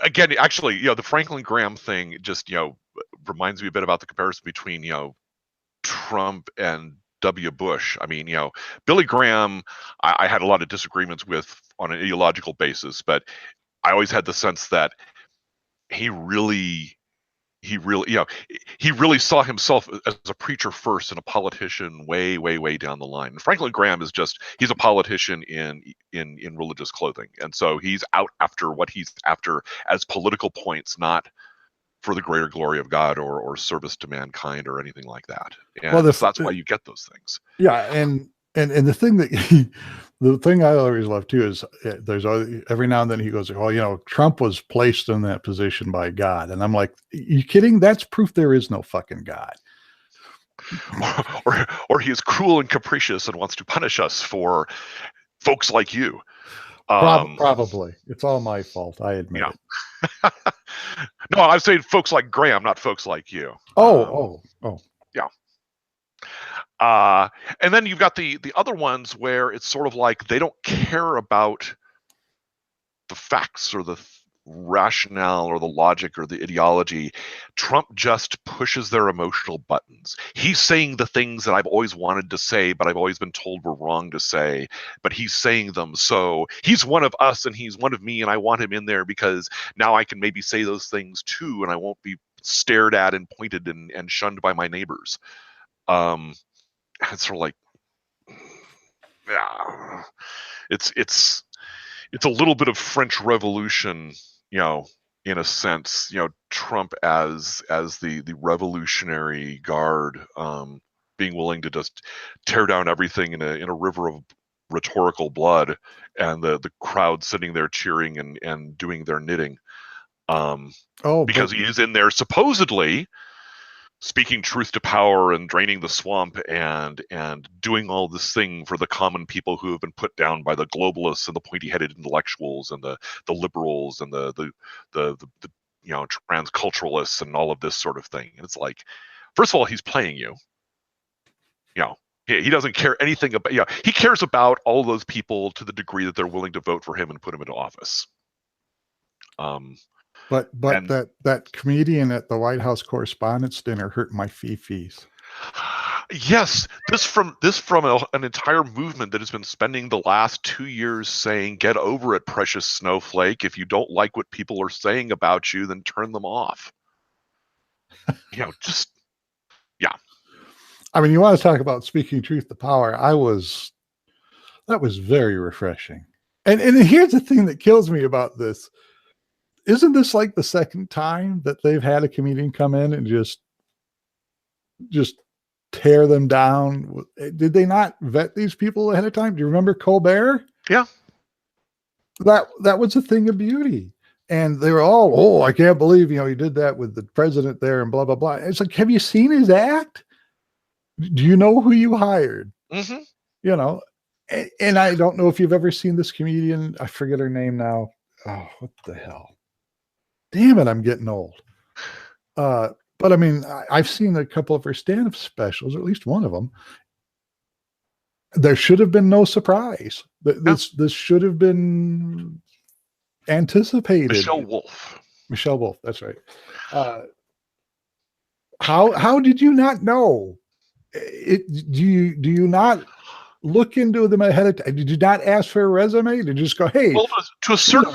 again, actually, the Franklin Graham thing just, reminds me a bit about the comparison between, Trump and W. Bush. I mean, Billy Graham, I had a lot of disagreements with on an ideological basis, but I always had the sense that he really saw himself as a preacher first and a politician way, way, way down the line. And Franklin Graham is he's a politician in religious clothing. And so he's out after what he's after as political points, not for the greater glory of God or service to mankind or anything like that. And that's why you get those things. Yeah. And the thing the thing I always love too is there's every now and then he goes, oh, Trump was placed in that position by God. And I'm like, you kidding? That's proof there is no fucking God. Or he is cruel and capricious and wants to punish us for folks like you. Probably. It's all my fault. I admit it. No, I'm saying folks like Graham, not folks like you. Oh. Yeah. And then you've got the other ones where it's sort of like they don't care about the facts or the rationale or the logic or the ideology. Trump just pushes their emotional buttons. He's saying the things that I've always wanted to say, but I've always been told were wrong to say, but he's saying them. So he's one of us and he's one of me, and I want him in there because now I can maybe say those things too, and I won't be stared at and pointed and shunned by my neighbors. It's sort of like, yeah, it's a little bit of French Revolution, in a sense, Trump as the Revolutionary Guard, being willing to just tear down everything in a river of rhetorical blood, and the crowd sitting there cheering and doing their knitting, because he is in there supposedly speaking truth to power and draining the swamp and doing all this thing for the common people who have been put down by the globalists and the pointy-headed intellectuals and the liberals and the transculturalists and all of this sort of thing. And it's like, first of all, he's playing you. He doesn't care anything about. He cares about all those people to the degree that they're willing to vote for him and put him into office. But that comedian at the White House Correspondents' Dinner hurt my fees. Yes, this from an entire movement that has been spending the last 2 years saying, "Get over it, precious snowflake. If you don't like what people are saying about you, then turn them off." Just yeah. I mean, you want to talk about speaking truth to power? That was very refreshing. And here's the thing that kills me about this. Isn't this like the second time that they've had a comedian come in and just tear them down. Did they not vet these people ahead of time? Do you remember Colbert? Yeah. That was a thing of beauty. And they were all, oh, I can't believe, he did that with the president there and blah, blah, blah. It's like, have you seen his act? Do you know who you hired? Mm-hmm. And I don't know if you've ever seen this comedian. I forget her name now. Oh, what the hell? Damn it, I'm getting old. But I mean, I've seen a couple of her stand-up specials, or at least one of them. There should have been no surprise. This should have been anticipated. Michelle Wolf, that's right. How did you not know? Do you not look into them ahead of time? Did you not ask for a resume? Did you just go, hey, well, to a certain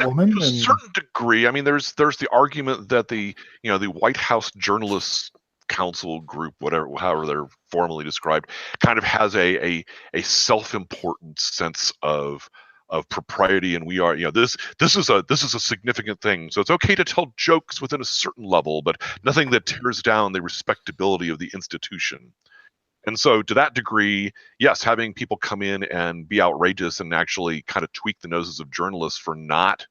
degree? I mean, there's the argument that the White House Journalists Council group, however they're formally described, kind of has a self-important sense of propriety, and we are, this is a significant thing, so it's okay to tell jokes within a certain level, but nothing that tears down the respectability of the institution. And so to that degree, yes, having people come in and be outrageous and actually kind of tweak the noses of journalists for not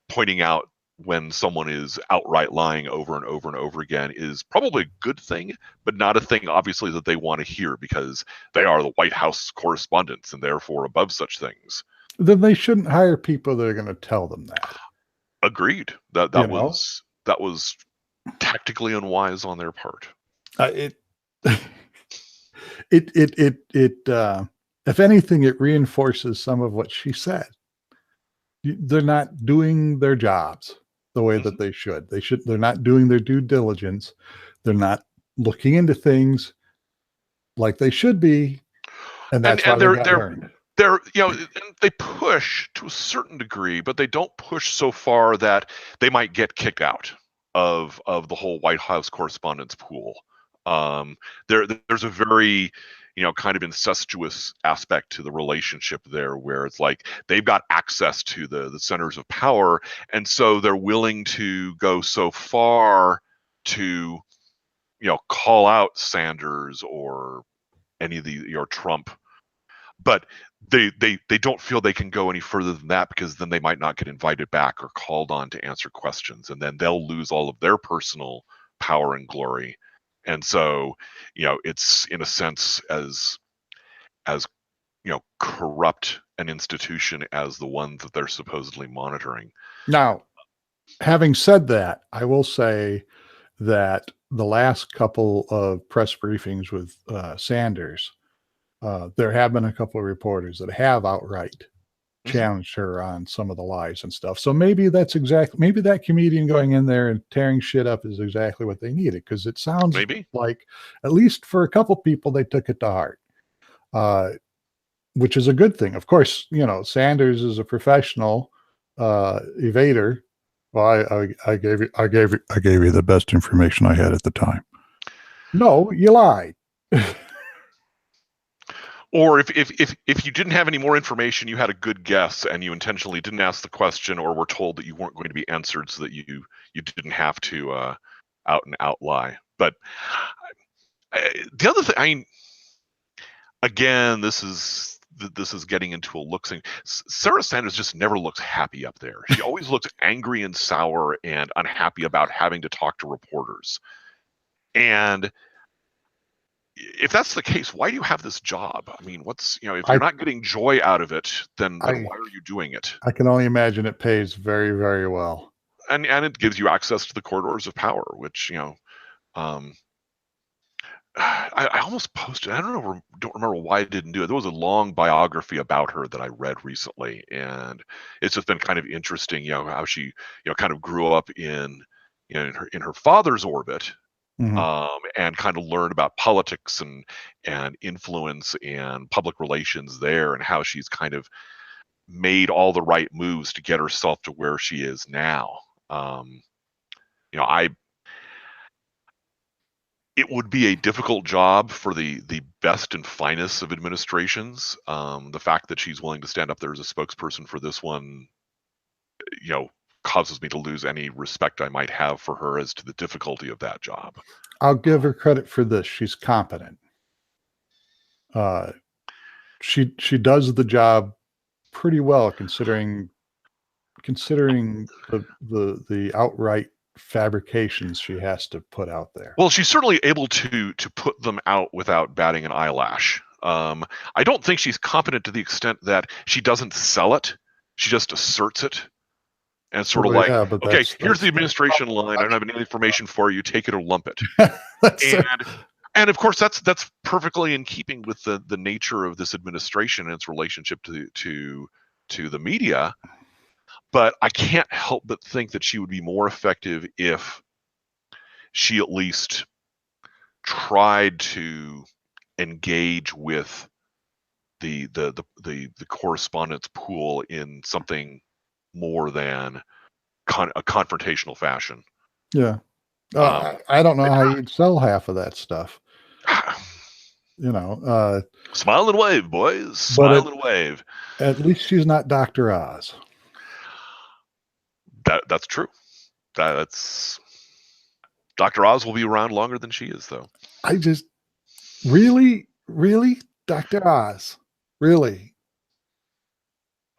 pointing out when someone is outright lying over and over and over again is probably a good thing, but not a thing, obviously, that they want to hear, because they are the White House correspondents and therefore above such things. Then they shouldn't hire people that are going to tell them that. Agreed. That was tactically unwise on their part. If anything, it reinforces some of what she said. They're not doing their jobs the way that they should. They're not doing their due diligence. They're not looking into things like they should be. And that's why they got burned. They push to a certain degree, but they don't push so far that they might get kicked out of the whole White House correspondence pool. There's a very kind of incestuous aspect to the relationship there, where it's like they've got access to the centers of power, and so they're willing to go so far to call out Sanders or any of the Trump, but they don't feel they can go any further than that, because then they might not get invited back or called on to answer questions, and then they'll lose all of their personal power and glory. And so, it's in a sense as corrupt an institution as the one that they're supposedly monitoring. Now, having said that, I will say that the last couple of press briefings with Sanders, there have been a couple of reporters that have outright challenged her on some of the lies and stuff. So maybe that comedian going in there and tearing shit up is exactly what they needed, because it sounds like, at least for a couple people, they took it to heart, which is a good thing. Of course, Sanders is a professional evader. Well, I gave you the best information I had at the time. No, you lied. Or if you didn't have any more information, you had a good guess and you intentionally didn't ask the question, or were told that you weren't going to be answered, so that you didn't have to out and out lie. But the other thing, again, this is getting into a look thing. Sarah Sanders just never looks happy up there. She always looks angry and sour and unhappy about having to talk to reporters. And if that's the case, why do you have this job? I mean, if you're not getting joy out of it, then why are you doing it? I can only imagine it pays very, very well. And it gives you access to the corridors of power, which, I almost posted, I don't remember why I didn't do it. There was a long biography about her that I read recently, and it's just been kind of interesting, how she, kind of grew up in her father's orbit. And kind of learn about politics and influence and public relations there, and how she's kind of made all the right moves to get herself to where she is now. It would be a difficult job for the best and finest of administrations. The fact that she's willing to stand up there as a spokesperson for this one, causes me to lose any respect I might have for her as to the difficulty of that job. I'll give her credit for this. She's competent. She does the job pretty well, considering the outright fabrications she has to put out there. Well, she's certainly able to put them out without batting an eyelash. I don't think she's competent to the extent that she doesn't sell it. She just asserts it. And sort of like, okay, here's the administration line. I don't have any information for you. Take it or lump it. And of course, that's perfectly in keeping with the nature of this administration and its relationship to the media. But I can't help but think that she would be more effective if she at least tried to engage with the correspondence pool in something more than a confrontational fashion. Yeah. I don't know how you'd sell half of that stuff. Smile and wave, boys. Smile and wave. At least she's not Dr. Oz. That's true. That's Dr. Oz will be around longer than she is, though. I just really, Dr. Oz, really.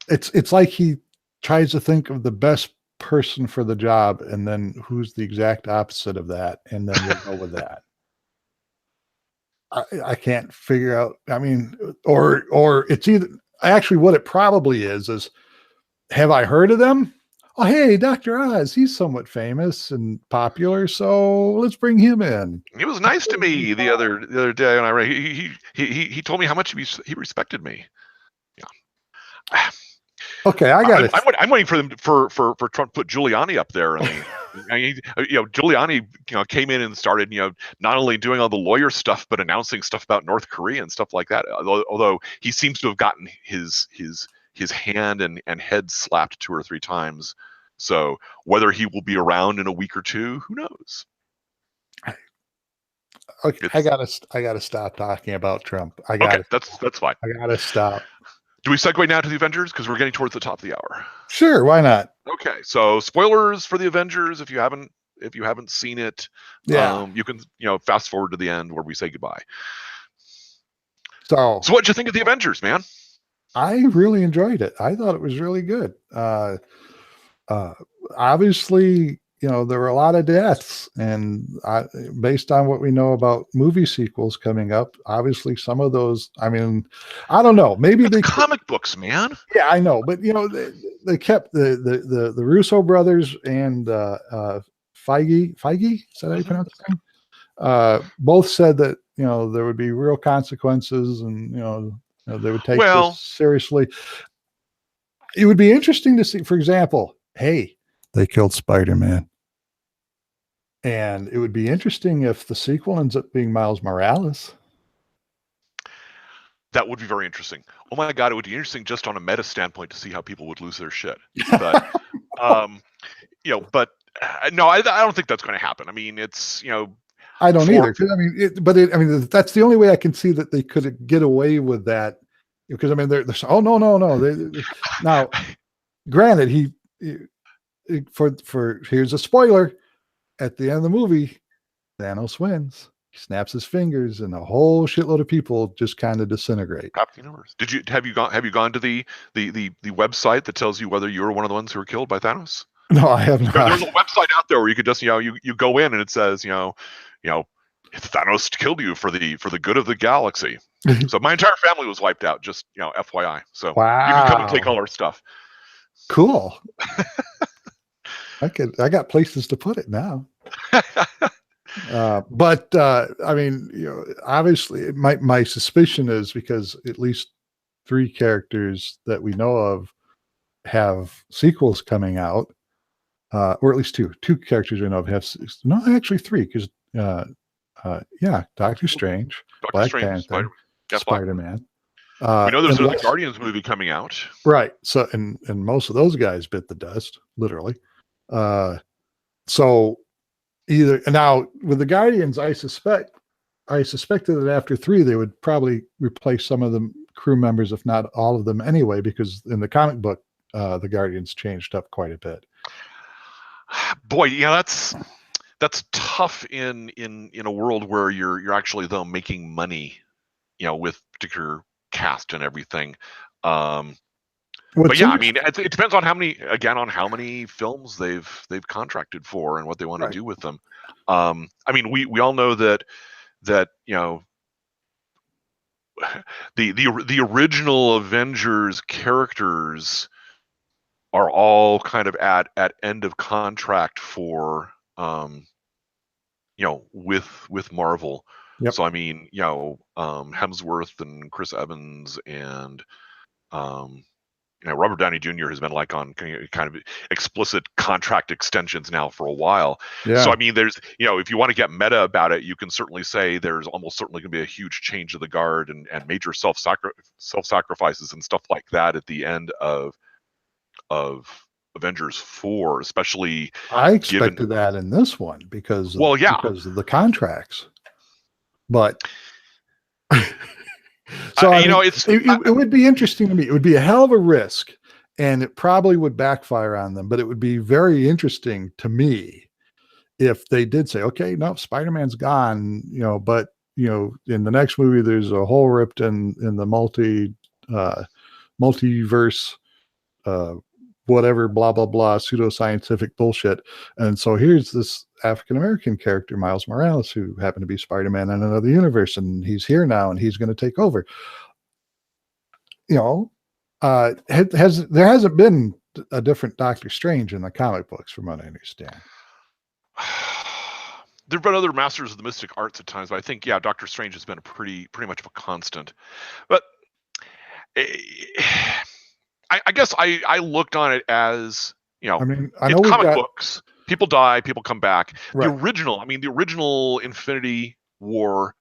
It's like he tries to think of the best person for the job, and then who's the exact opposite of that, and then we'll go with that. I can't figure out. I mean, or it's either actually what it probably is have I heard of them? Oh, hey, Dr. Oz, he's somewhat famous and popular, so let's bring him in. He was nice to me the other day when I read. He told me how much he respected me. Yeah. Okay, I got it. I'm waiting for them for Trump to put Giuliani up there. Giuliani, came in and started, not only doing all the lawyer stuff, but announcing stuff about North Korea and stuff like that. Although he seems to have gotten his hand and head slapped 2 or 3 times. So whether he will be around in a week or two, who knows? Okay, I gotta stop talking about Trump. That's fine. I gotta stop. Do we segue now to the Avengers, because we're getting towards the top of the hour? Sure, why not? Okay, so spoilers for the Avengers if you haven't seen it. Yeah, you can fast forward to the end where we say goodbye. So what'd you think of the Avengers, man? I really enjoyed it. I thought it was really good. Obviously, there were a lot of deaths, and based on what we know about movie sequels coming up, obviously some of those, I mean, I don't know, maybe it's comic books, man. Yeah, I know, but they kept the Russo brothers and Feige, is that how you pronounce his name? Both said that there would be real consequences, and they would take this seriously. It would be interesting to see, for example, hey, they killed Spider-Man. And it would be interesting if the sequel ends up being Miles Morales. That would be very interesting. Oh my God, it would be interesting just on a meta standpoint to see how people would lose their shit. But, no, I don't think that's going to happen. I mean, it's, I don't either. I mean, that's the only way I can see that they could get away with that. Because I mean, they're oh no. Now, granted, here's a spoiler. At the end of the movie, Thanos wins. He snaps his fingers, and a whole shitload of people just kind of disintegrate. Half the universe. Have you gone to the website that tells you whether you're one of the ones who were killed by Thanos? No, I have not. There's a website out there where you could just you go in and it says Thanos killed you for the good of the galaxy. So my entire family was wiped out. Just FYI. So wow. You can come and take all our stuff. Cool. I got places to put it now. But I mean, obviously, my suspicion is because at least 3 characters that we know of have sequels coming out, or at least two characters we know of have. No, actually 3, because Doctor Strange, Black Panther, Spider-Man. We know there's another Guardians movie coming out, right? So and most of those guys bit the dust, literally. So either now with the Guardians, I suspected that after 3 they would probably replace some of the crew members, if not all of them anyway, because in the comic book the Guardians changed up quite a bit. Boy, that's tough in a world where you're actually though making money, with particular cast and everything. But yeah, I mean, it depends on how many films they've contracted for and what they want to do with them. I mean, we all know that the original Avengers characters are all kind of at end of contract for with Marvel. Yep. So I mean, Hemsworth and Chris Evans and Robert Downey Jr. has been like on kind of explicit contract extensions now for a while. Yeah. So I mean, there's if you want to get meta about it, you can certainly say there's almost certainly going to be a huge change of the guard and major self sacrifices and stuff like that at the end of Avengers 4, especially. I expected that in this one because of the contracts, but so it would be interesting to me. It would be a hell of a risk, and it probably would backfire on them. But it would be very interesting to me if they did say, "Okay, no, Spider-Man's gone," but in the next movie, there's a hole ripped in the multiverse. Whatever, blah, blah, blah, pseudoscientific bullshit. And so here's this African-American character, Miles Morales, who happened to be Spider-Man in another universe. And he's here now and he's going to take over. There hasn't been a different Doctor Strange in the comic books from what I understand. There've been other masters of the mystic arts at times, but I think, Doctor Strange has been a pretty much of a constant. But I guess I looked on it as, I know comic books, people die, people come back. Right. The original Infinity War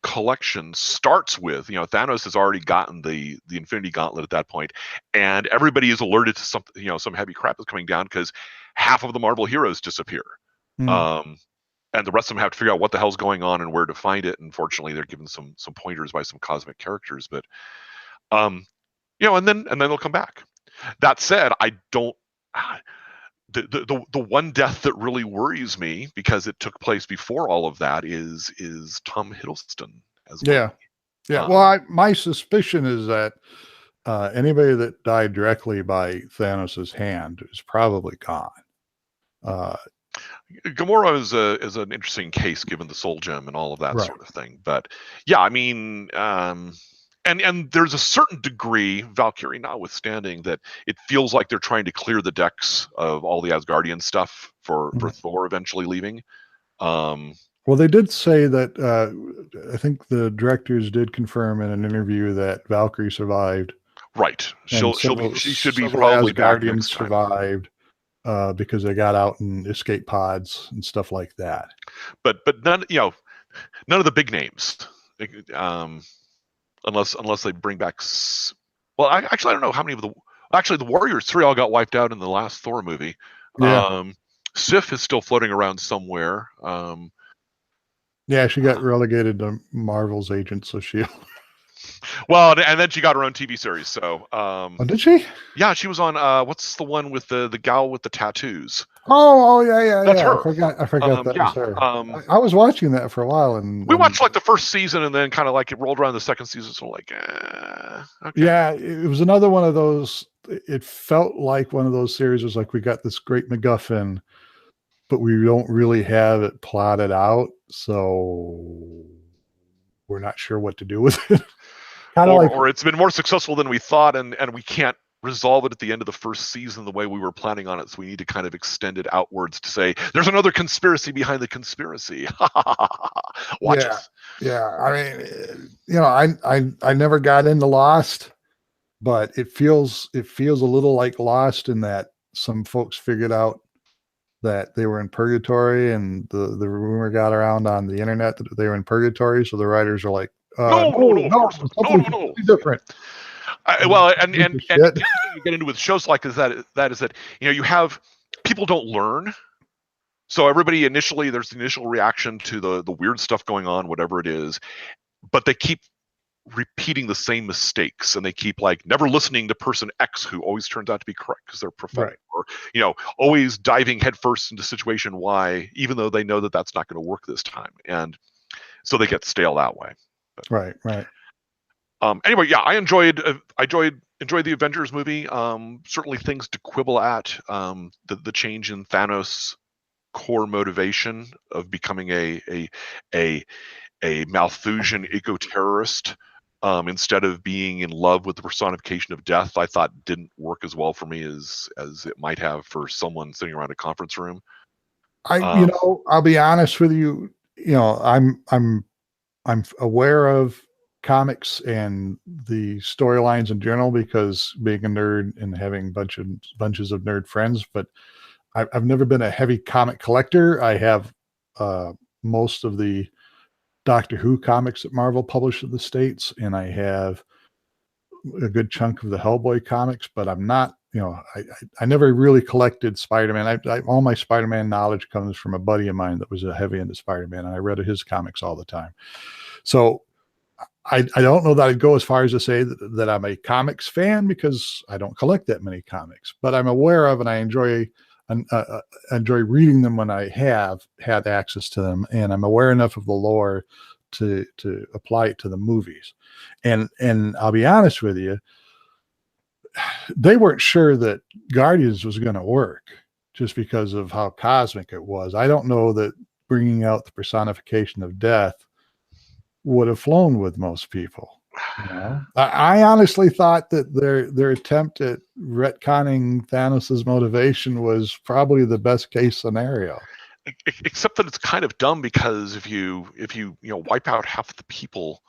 collection starts with, Thanos has already gotten the Infinity Gauntlet at that point, and everybody is alerted to something, some heavy crap is coming down because half of the Marvel heroes disappear. And the rest of them have to figure out what the hell's going on and where to find it. And fortunately, they're given some pointers by some cosmic characters, but and then they'll come back. That said, I don't. The one death that really worries me, because it took place before all of that, is Tom Hiddleston as well. Yeah. Well, my suspicion is that anybody that died directly by Thanos' hand is probably gone. Gamora is an interesting case given the Soul Gem and all of that sort of thing. But yeah, I mean. And there's a certain degree, Valkyrie notwithstanding, that it feels like they're trying to clear the decks of all the Asgardian stuff for Thor eventually leaving. Well, they did say that I think the directors did confirm in an interview that Valkyrie survived. Right. She should be probably back next time. Survived because they got out in escape pods and stuff like that. But none of the big names. Unless they bring back, I don't know how many of the Warriors 3 all got wiped out in the last Thor movie. Yeah. Sif is still floating around somewhere. She got relegated to Marvel's Agents of S.H.I.E.L.D. Well, and then she got her own TV series. So, did she? Yeah, she was on. What's the one with the gal with the tattoos? Oh yeah. That's her. I forgot that was her. I was watching that for a while, and we watched like the first season, and then kind of like it rolled around the second season. So okay. Yeah, it was another one of those. It felt like one of those series was like, we got this great MacGuffin, but we don't really have it plotted out, so we're not sure what to do with it. Or it's been more successful than we thought, and we can't resolve it at the end of the first season the way we were planning on it, so we need to kind of extend it outwards to say there's another conspiracy behind the conspiracy. Watch us. Yeah, I mean, I never got into Lost, but it feels a little like Lost in that some folks figured out that they were in purgatory, and the rumor got around on the internet that they were in purgatory, so the writers are like, no, different. And you get into with shows like that you have people don't learn, so everybody there's the initial reaction to the weird stuff going on, whatever it is, but they keep repeating the same mistakes, and they keep like never listening to person X who always turns out to be correct because they're prophetic, or always diving headfirst into situation Y, even though they know that that's not going to work this time, and so they get stale that way. But, right. Anyway, yeah, I enjoyed the Avengers movie. Certainly things to quibble at. The change in Thanos' core motivation of becoming a Malthusian eco-terrorist instead of being in love with the personification of death, I thought didn't work as well for me as it might have for someone sitting around a conference room. I'll be honest with you. I'm aware of comics and the storylines in general because being a nerd and having bunches of nerd friends, but I've never been a heavy comic collector. I have most of the Doctor Who comics that Marvel published in the States, and I have a good chunk of the Hellboy comics, but I'm not, I never really collected Spider-Man. All my Spider-Man knowledge comes from a buddy of mine that was a heavy into Spider-Man, and I read his comics all the time. So I don't know that I'd go as far as to say that I'm a comics fan because I don't collect that many comics, but I'm aware of and I enjoy reading them when I have had access to them, and I'm aware enough of the lore to apply it to the movies. And I'll be honest with you, they weren't sure that Guardians was going to work just because of how cosmic it was. I don't know that bringing out the personification of death would have flown with most people. I honestly thought that their attempt at retconning Thanos's motivation was probably the best case scenario. Except that it's kind of dumb because if you wipe out half the people,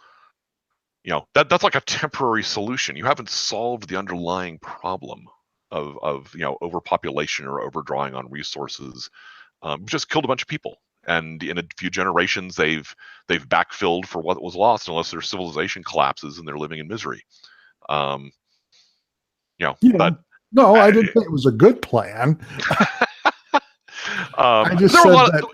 that's like a temporary solution. You haven't solved the underlying problem of overpopulation or overdrawing on resources. Just killed a bunch of people. And in a few generations, they've backfilled for what was lost, unless their civilization collapses and they're living in misery. But no, I didn't think it was a good plan. I just said that.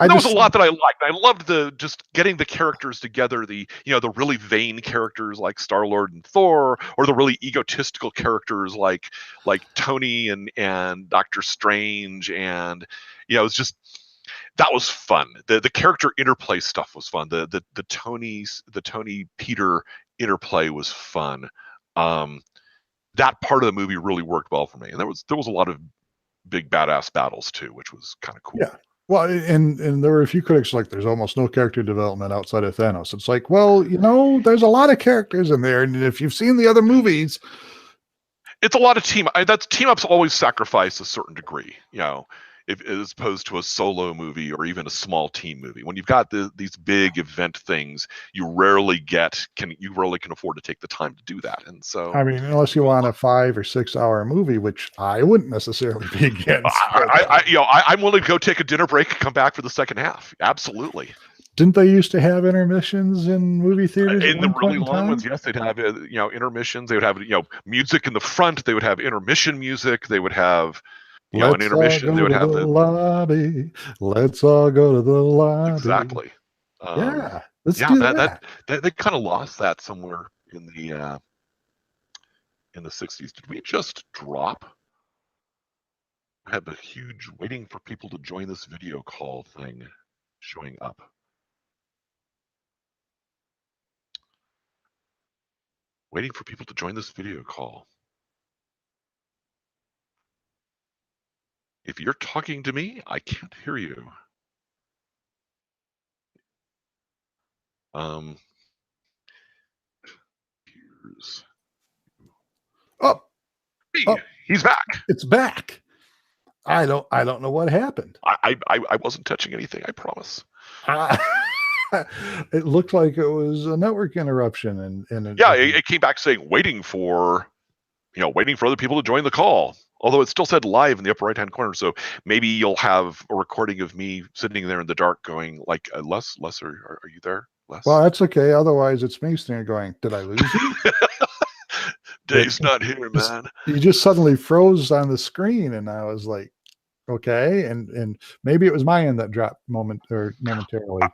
There was a lot that I liked. I loved just getting the characters together. The really vain characters like Star-Lord and Thor, or the really egotistical characters like Tony and Doctor Strange, and it's just. That was fun. The character interplay stuff was fun. The Tony Peter interplay was fun. That part of the movie really worked well for me, and there was a lot of big badass battles too, which was kind of cool. Yeah. Well, and there were a few critics like there's almost no character development outside of Thanos. It's like, well, there's a lot of characters in there, and if you've seen the other movies, it's a lot of team ups always sacrifice a certain degree, as opposed to a solo movie or even a small team movie. When you've got these big event things, you rarely can afford to take the time to do that. And so, I mean, unless you want a 5 or 6 hour movie, which I wouldn't necessarily be against. I'm willing to go take a dinner break and come back for the second half. Absolutely. Didn't they used to have intermissions in movie theaters? In the really long ones, yes, they'd have intermissions. They would have music in the front. They would have intermission music. They would have. An intermission, they would have the lobby. Let's all go to the lobby. Exactly. Let's do that. They kind of lost that somewhere in the 60s. Did we just drop? I have a huge waiting for people to join this video call thing showing up. Waiting for people to join this video call. If you're talking to me, I can't hear you. Here's. He's back. It's back. I don't know what happened. I wasn't touching anything, I promise. It looked like it was a network interruption, and it came back saying waiting for other people to join the call. Although it still said live in the upper right-hand corner, so maybe you'll have a recording of me sitting there in the dark going like, Les, are you there, Les? Well, that's okay. Otherwise, it's me standing going, did I lose you? Dave's not here, man. You just suddenly froze on the screen, and I was like, okay, and maybe it was my end that dropped momentarily.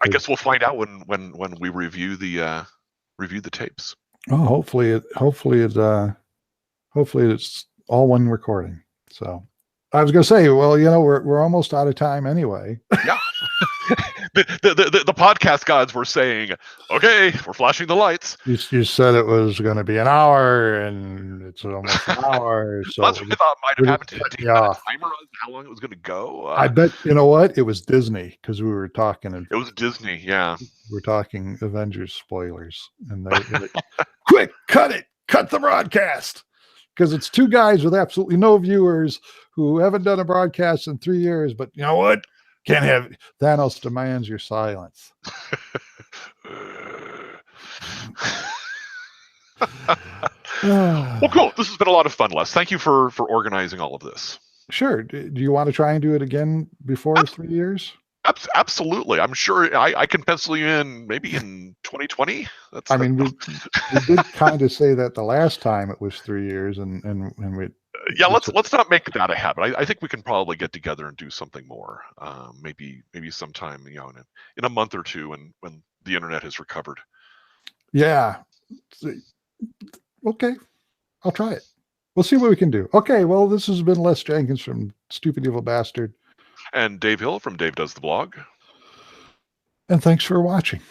I guess we'll find out when we review the review the tapes. Oh, hopefully it's all one recording. So I was going to say, well, we're almost out of time anyway. Yeah. the podcast gods were saying, okay, we're flashing the lights. You said it was going to be an hour, and it's almost an hour. So that's what I thought might have happened. Did you have a timer on how long it was going to go? I bet, you know what? It was Disney, because we were talking. It was Disney, yeah. We're talking Avengers spoilers. And they're like, quick, cut the broadcast. Because it's two guys with absolutely no viewers who haven't done a broadcast in 3 years. But you know what? Can't have Thanos demands your silence. Well, cool. This has been a lot of fun, Les. Thank you for organizing all of this. Sure. Do you want to try and do it again before 3 years? Absolutely. I'm sure I can pencil you in maybe in 2020. We did kind of say that the last time it was 3 years, and we. Yeah, let's not make that a habit. I think we can probably get together and do something more. Maybe sometime, in a month or two, when the internet has recovered. Yeah. Okay, I'll try it. We'll see what we can do. Okay, well, this has been Les Jenkins from Stupid Evil Bastard. And Dave Hill from Dave Does the Blog. And thanks for watching.